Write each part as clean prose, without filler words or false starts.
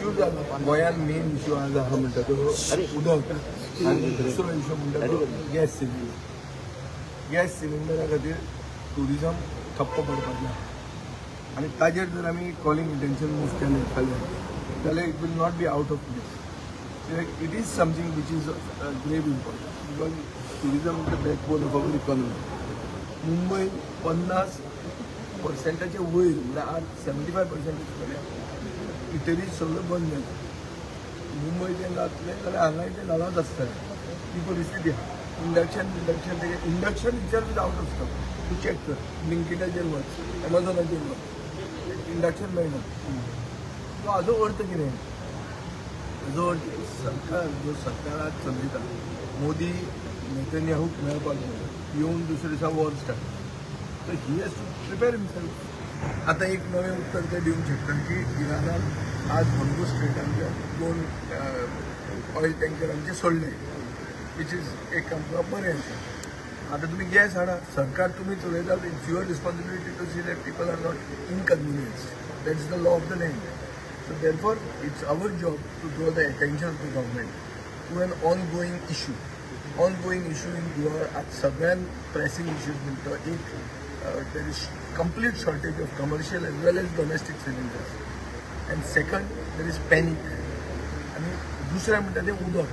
Issue जालो गोंयांत main issue आज आहा म्हणटा तो उदक आनी दुसरो इश्यू म्हणटा तो गॅस सिलिंडर. गॅस सिलिंडरा खातीर ट्युरिजम ठप्प पडपाक ना आनी ताजेर जर आमी कॉलिंग अटेन्शन मूव केलें फाल्यां जाल्यार it will not be out of place. It is something which is grave important because tourism is the backbone of our economy. Mumbai 50% वयर म्हणजे आज 75% इटली सगळं बंद जालें. मुंबय तें जातलें जाल्यार हांगाय तें जालाच आसतलें ही परिस्थिती आहा. इंडक्शन इचर इज आउट ऑफ स्टॉक. तूं चॅक कर ब्लिंकिटाचेर वच एमेझॉनाचेर वच इंडक्शन मेळना. सो हाजो अर्थ कितें? हाजो अर्थ सरकार जो सरकार आज चलयता मोदी नेतन्याहूक मेळपाक जाय येवन दुसरे दिसा वॉर स्टार्ट. तर he has to prepare himself. आता एक नवें उत्तर ते दिवंक शकता की इरानान आज हॉर्मुझ स्ट्रेटांतल्या 2 ऑयल टँकरांचे सोडले विच इज एक आमकां बरें आसा. आता तुम्ही गॅस हाडा सरकार तुम्ही चलयता it's your responsibility to see that people are not inconvenience. That is the law of the land. So therefore it's our job to draw the attention of the government to an ongoing issue. Ongoing issue in Goa आज सगळ्यान pressing issues म्हणटा एक there is complete shortage of commercial as well as domestic cylinders. And second there is panic. आनी दुसरें म्हणटा तें उदक.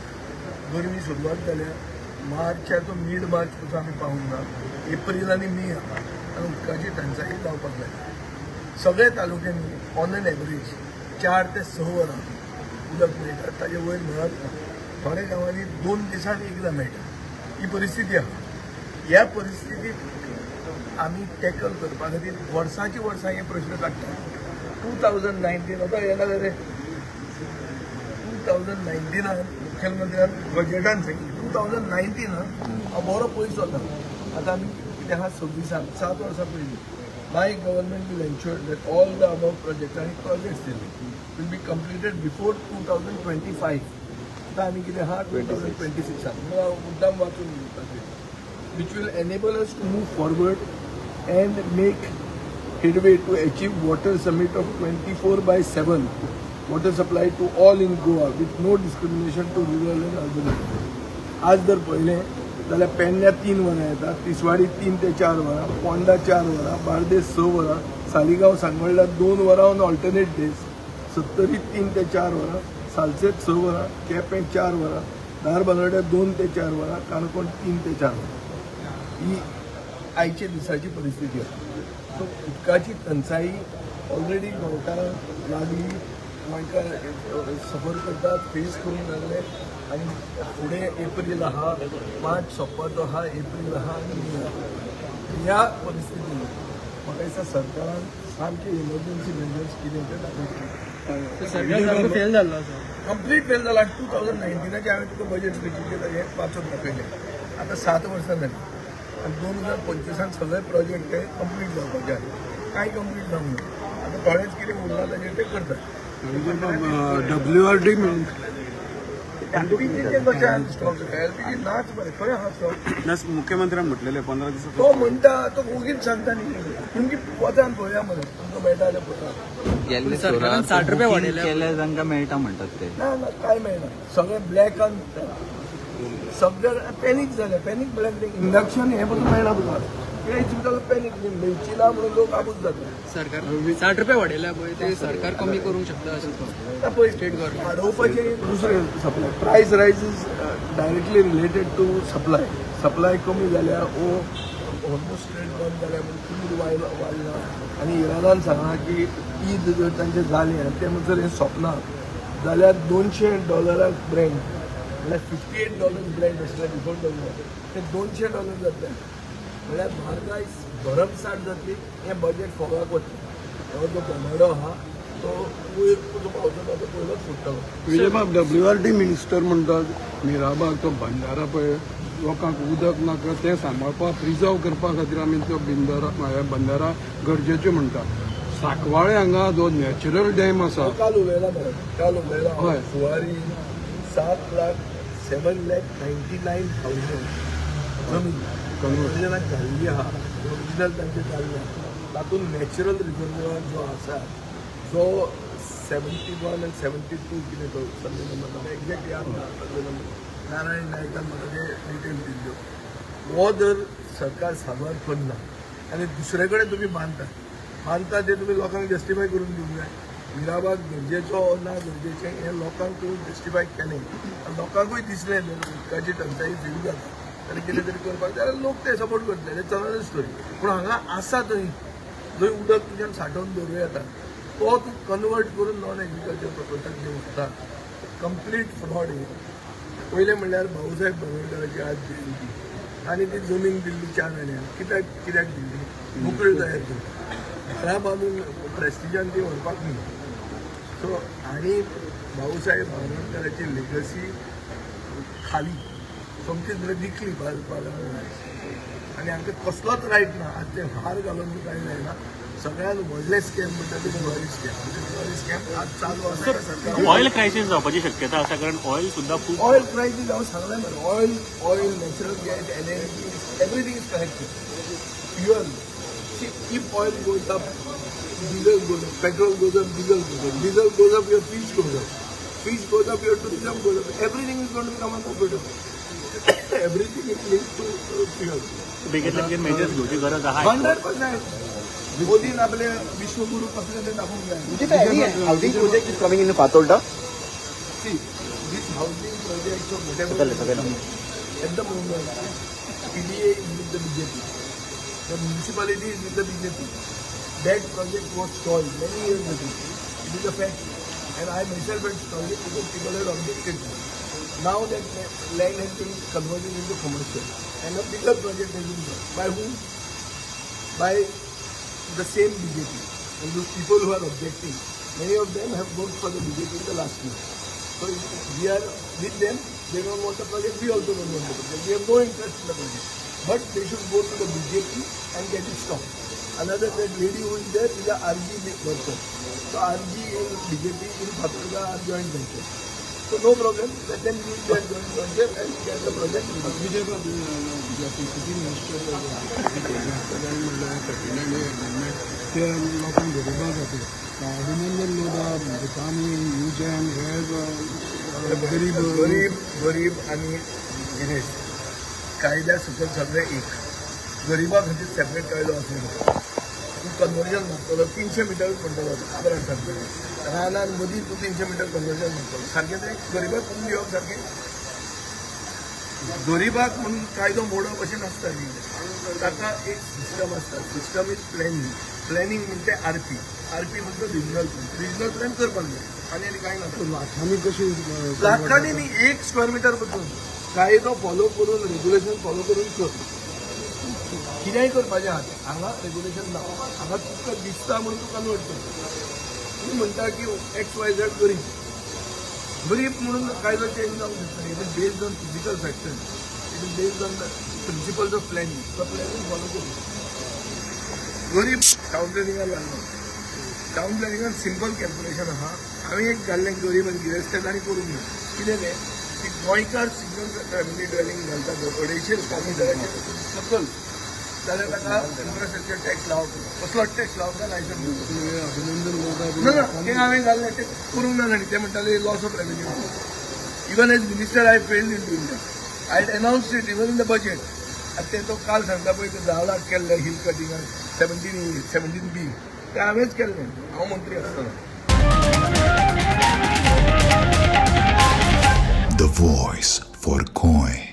गरमी सुरवात जाल्या मार्चच्या तो मिड मार्च पासून आमी पावूंक ना. एप्रील आनी मे आनी उदकाची टंचाई जावपाक लागली. सगळे तालुक्यांनी ऑन एन एवरेज 4 ते 6 वरां उदक मेळटा ताजे वयर मेळत ना. थोड्या गांवांनी 2 दिसांनी एकदां मेळटा. ही परिस्थिती आहा. ह्या परिस्थितीक आमी टॅकल करपा खातीर वर्सां हे प्रश्न काडटा. 2019 आतां येना जाल्यार 2019 मुख्यमंत्र्यान बजेटान सांगितलें 2019 हो बरो पयसो जाता. आतां आमी कितें आहा 26 7 वर्सां पयलीं my government will ensure that all the above projects आनी projects will be completed before 2025. आतां आमी कितें आहा 2026 मुद्दाम वाचून घेवपाचें which will enable us to move forward and make headway to achieve water summit of 24/7 water supply to all in Goa with no discrimination to rural and urban. आज जर पळयलें जाल्यार पेडण्यां 3 वरां येता, तिसवाडी 3 ते 4 वरां, पोंडा 4 वरां, बार्देस 6 वरां, सालिगांव सांगोळडा 2 वरां ऑन ऑल्टरनेट डेज, सत्तरीत 3 ते 4 वरां, सालसेत 6 वरां, केपें 4 वरां, धारबांदोड्या 2 ते 4 वरां, काणकोण 3 ते 4 वरां. ही आयचे दिसाची परिस्थिती आसा. सो उदकाची टंचाई ऑलरेडी गोंयकारांक लागली. गोंयकार सफर करतात, फेस करून लागले. आनी फुडें एप्रील आहा, मार्च सोंपपाचो आहा, एप्रील आहा आनी मे आहा. ह्या परिस्थितीन म्हाका दिसता सरकारान सामके इमर्जन्सी मेजर्स कितें ते दाखयले. फेल जाल्लो आसा. कंप्लीट फेल जाला. 2019 हांवें तुका बजेट स्पिचीचेर ताजें वाचून दाखयलें. आतां 7 वर्सां जालीं आनी 2025 सगळे प्रोजेक्ट ते कंप्लीट जावपाचे आहा. कांय कंप्लीट जावंक ना. आतां थोडेच कितें उरला ताजेर ते करतात. WRD एलपीजीचे कशें आहा स्टॉक? एलपीजी नाच बरें खंय आहा स्टॉक? मुख्यमंत्र्यान म्हटलेले 15 दिवसात तो म्हणटा तो उगीच सांगता न्ही. तुमची वचान पळोवया मरे तुमकां मेळटा जाल्यार पळोवया. सरकारान 60 रुपया वाडयल्या. केल्यार तांकां मेळटा म्हणटात ते. ना काय मेळना. सगळें ब्लॅकान सगळें पॅनीक जालें. पॅनीक ब्लॅक इंडक्शन हें पळोवन मेळना तुका. कित्याक पॅनीक मेळची ना म्हणून लोक आबूज जाता. सरकार 60 रुपया वाडयल्या पळय ते सरकार कमी करूंक शकता अशें पळय स्टेट गव्हर्मेंट वाडोवपाचे दुसरें supply. Price rise is directly related to supply. Supply कमी जाल्यार ऑलमोस्ट स्ट्रेट बंद जाल्या म्हणून क्रूड वाडला. आनी इरानान सांगला की ईद जर तांचें जालें आनी तें जर हें सोंपना जाल्यार $200 ब्रँड म्हळ्यार $58 ब्रँड आसलें बिफोर डॉलर ते $200 जातले. म्हळ्यार म्हारगाय भरमसाट जातली. हें बजेट फोगाक वतलें. हो जो कमोडो आहा तो वयर पावतलो तो पयलोच फुट्टलो. WRD मिनिस्टर म्हणटात मिराबाग तो भंडारा पळय लोकांक उदक नाका तें सांबाळपाक प्रिजर्व करपा खातीर आमी तो बंदारा गरजेचें म्हणटा. साकवाळे हांगा जो नॅचरल डॅम आसा काल उलयला मरे काल उलयला हय. सुवारी 7,799,000 जमीन कन्वर्जनाक घाल्ली आहा. ओरिजिनल तांचे जाल्ले आहा. तातूंत नॅचरल रिजर्वोयर जो आसा जो 71 and 72 कितें तो सर्वे नंबर म्हाका एक्झॅक्ट याद ना सर्वे नंबर नारायण नायकान म्हाका ते डिटेल दिल्ल्यो हो जर सरकार साबार करना आनी दुसरे कडेन तुमी बांदता ते तुमी लोकांक जस्टिफाय करून दिवंक जाय मिराबाग गरजेचो ना गरजेचें हें लोकांक तुमी जस्टिफाय केलें आनी लोकांकूय दिसलें जर उदकाची टंचाई फील जाता जाल्यार कितें तरी करपाक जाल्यार लोक ते सपोर्ट करतले ते चलना स्टोरी पूण हांगा आसा थंय जंय उदक तुज्यान सांठोवन दवरूं येता तो तूं कन्वर्ट करून नॉन एग्रीकल्चर प्रॉपर्टीक दिवं येता कंप्लीट फ्रॉड हे पयलें म्हणल्यार भाऊसाहेब बांदोडकराची आज जयंती आनी ती जमीन दिल्ली 4 म्हयन्याक कित्याक दिल्ली मुकळी तयार करता घरा बांदून प्रेस्टिजान ती व्हरपाक न्ही सो आनी भाऊसाहेब बांदोडकराची लेगसी खाली सोमतीच म्हणल्यार दिखली आनी हांकां कसलोच रायट ना आज ते हार घालून बी कांय जायना सगळ्यात व्हडले स्कॅम म्हणटा ते दिवाळी स्कॅम आज चालू आसा सरकार ऑयल क्रायसीस जावपाची शक्यता आसा कारण ऑयल सुद्धा खूप ऑयल क्रायसीस हांव सांगलें मरे oil natural gas energy everything is connected fuel if oil goes up diesel goes up, petrol goes up, diesel goes up, your fish goes up, your tourism goes up, everything is going to become unprofitable. Everything is linked to fuel. बेगीतल्या बेगीन measures घेवची गरज आहा 100%. मोदीन आपले विश्वगुरू कसले ते दाखवूंक जाय. Housing project is coming in Patolda. See, this housing project, so whatever, at the moment, PDA is with the BJP. The municipality is with the BJP. That project was stalled many years ago. It is a fact. And I myself had stalled it because people had objected to it. Now that land has been converted into commercial. And a bigger project has been done. By whom? By the same BJP. And those people who are objecting, many of them have worked for the BJP in the last year. So if we are with them, they don't want the project, we also don't want the project. We have no interest in the project. But they should go to the BJP and get it stopped. Another that lady who is there is a RG worker. So RG and BJP in Patolda are joint venture. So no problem, let them use their joint venture and get the project. City minister ते लोकांक गरीबां खातीर अभिनंदन लोदा भुतानी युजन हे गरीब आणि गिरेश कायद्या सकल सगळे एक गरिबा खातीर सेपरेट कायदो आसलो तूं कन्वर्जन मारतलो 300 मिटर म्हणटलो आबरान सारकें रानान मदीं तूं 300 मिटर कन्वर्जन मारतलो सारकें तें गरिबाक करून दिवप सारकें गरिबाक म्हणून कायदो मोडप अशें नासता न्ही ताका एक सिस्टम आसता सिस्टम इज प्लॅनिंग म्हणजे आरपी म्हणजे रिजनल प्लॅन करपाक जाय आनी कांय नासता लाखांनी कशी लाखांनी न्ही 1 स्क्वेअर मिटर बसून कायदो फॉलो करून रेग्युलेशन फॉलो करून कर कितेंय करपाचें आहा तें हांगा रेग्युलेशन ना हांगा तुका दिसता म्हणून तूं कन्वर्ट करता तूं म्हणटा की XYZ गरीब म्हणून कायदो चेंज जावंक शकता it is based on physical factor it is based on the principles of planning तो प्लॅनिंग फॉलो करूं गरीब टावन प्लॅनिंगाक लागलो टावन प्लॅनिंगान सिंपल कॅल्क्युलेशन आहा हांवें एक घाल्लें गरीब आनी गिरेस्त तांणी करूंक ना कितें तें की गोंयकार सिंगल फॅमिली ड्वेलिंग घालता 250 स्क्वेअर मिटराचेर सकल जाल्यार ताका इन्फ्रास्ट्रक्चर टॅक्स लावप कसलोच टॅक्स लावप ना लायसन्स अभिनंदन लोदा ना तें हांवें घाल्लें तें करूंक ना तांणी ते म्हणटाले loss of revenue even as minister I failed in doing that I announced it even in the budget आतां तें तो काल सांगता पळय ते 10 लाख केल्ले हिल कटिंगाक 17B तें हांवेंच केल्लें हांव मंत्री आसतना The voice for Coin.